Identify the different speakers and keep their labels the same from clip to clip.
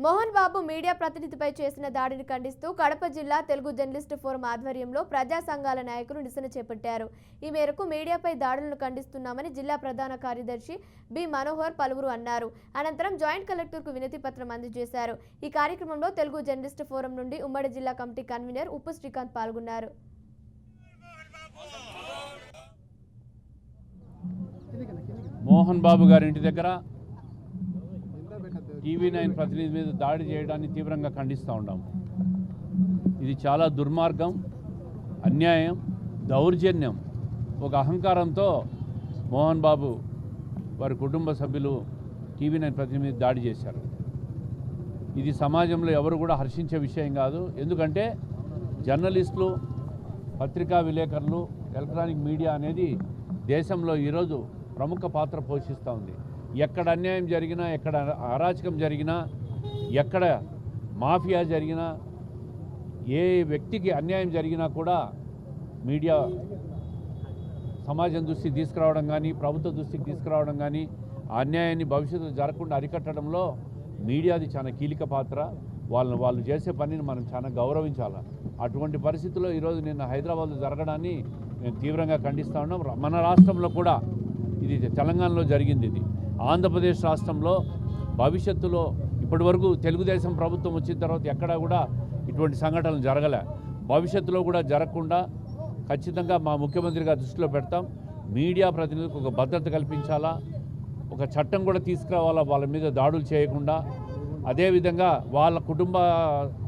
Speaker 1: Mohan Babu media ప్రతినిధిపై చేసిన దాడిని ఖండిస్తూ కడప జిల్లా తెలుగు జర్నలిస్ట్ ఫోరం ఆధ్వర్యంలో ప్రజా సంఘాల నాయకులు నిరసన చేపట్టారు. ఈ మేరకు మీడియాపై దాడులను ఖండిస్తున్నామని జిల్లా ప్రధాన కార్యదర్శి బి మనోహర్ పలువురు అన్నారు. అనంతరం జాయింట్ కలెక్టర్కు వినతి పత్రం అందజేశారు. ఈ కార్యక్రమంలో తెలుగు జర్నలిస్ట్ ఫోరం నుండి ఉమ్మడి జిల్లా కమిటీ కన్వీనర్ ఉప్పు శ్రీకాంత్ పాల్గొన్నారు.
Speaker 2: మోహన్ బాబు గారి ఇంటి దగ్గర TV9 ప్రతినిధి మీద దాడి చేయడాన్ని తీవ్రంగా ఖండిస్తూ ఉన్నాం. ఇది చాలా దుర్మార్గం, అన్యాయం, దౌర్జన్యం. ఒక అహంకారంతో మోహన్ బాబు వారి కుటుంబ సభ్యులు TV9 ప్రతినిధి మీద దాడి చేశారు. ఇది సమాజంలో ఎవరు కూడా హర్షించే విషయం కాదు. ఎందుకంటే జర్నలిస్టులు, పత్రికా విలేకరులు, ఎలక్ట్రానిక్ మీడియా అనేది దేశంలో ఈరోజు ప్రముఖ పాత్ర పోషిస్తూ ఉంది. ఎక్కడ అన్యాయం జరిగినా, ఎక్కడ అరాచకం జరిగినా, ఎక్కడ మాఫియా జరిగినా, ఏ వ్యక్తికి అన్యాయం జరిగినా కూడా మీడియా సమాజం దృష్టికి తీసుకురావడం కానీ, ప్రభుత్వ దృష్టికి తీసుకురావడం కానీ, ఆ అన్యాయాన్ని భవిష్యత్తులో జరగకుండా అరికట్టడంలో మీడియాది చాలా కీలక పాత్ర. వాళ్ళు చేసే పనిని మనం చాలా గౌరవించాలి. అటువంటి పరిస్థితుల్లో ఈరోజు నిన్న హైదరాబాద్లో జరగడాన్ని మేము తీవ్రంగా ఖండిస్తూ ఉన్నాం. మన రాష్ట్రంలో కూడా ఇది తెలంగాణలో జరిగింది. ఇది ఆంధ్రప్రదేశ్ రాష్ట్రంలో భవిష్యత్తులో ఇప్పటివరకు తెలుగుదేశం ప్రభుత్వం వచ్చిన తర్వాత ఎక్కడా కూడా ఇటువంటి సంఘటనలు జరగలే. భవిష్యత్తులో కూడా జరగకుండా ఖచ్చితంగా మా ముఖ్యమంత్రి గారి దృష్టిలో పెడతాం. మీడియా ప్రతినిధులకు ఒక భద్రత కల్పించాలా, ఒక చట్టం కూడా తీసుకురావాలా వాళ్ళ మీద దాడులు చేయకుండా. అదేవిధంగా వాళ్ళ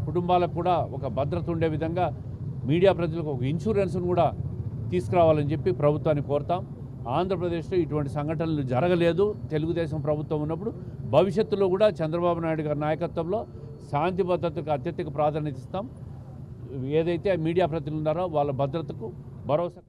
Speaker 2: కుటుంబాలకు కూడా ఒక భద్రత ఉండే విధంగా మీడియా ప్రతినిధులకు ఒక ఇన్సూరెన్స్ను కూడా తీసుకురావాలని చెప్పి ప్రభుత్వాన్ని కోరుతాం. ఆంధ్రప్రదేశ్లో ఇటువంటి సంఘటనలు జరగలేదు తెలుగుదేశం ప్రభుత్వం ఉన్నప్పుడు. భవిష్యత్తులో కూడా చంద్రబాబు నాయుడు గారి నాయకత్వంలో శాంతి భద్రతకు అత్యధిక ప్రాధాన్యత ఇస్తాం. ఏదైతే మీడియా ప్రతినిధులు ఉన్నారో వాళ్ళ భద్రతకు భరోసా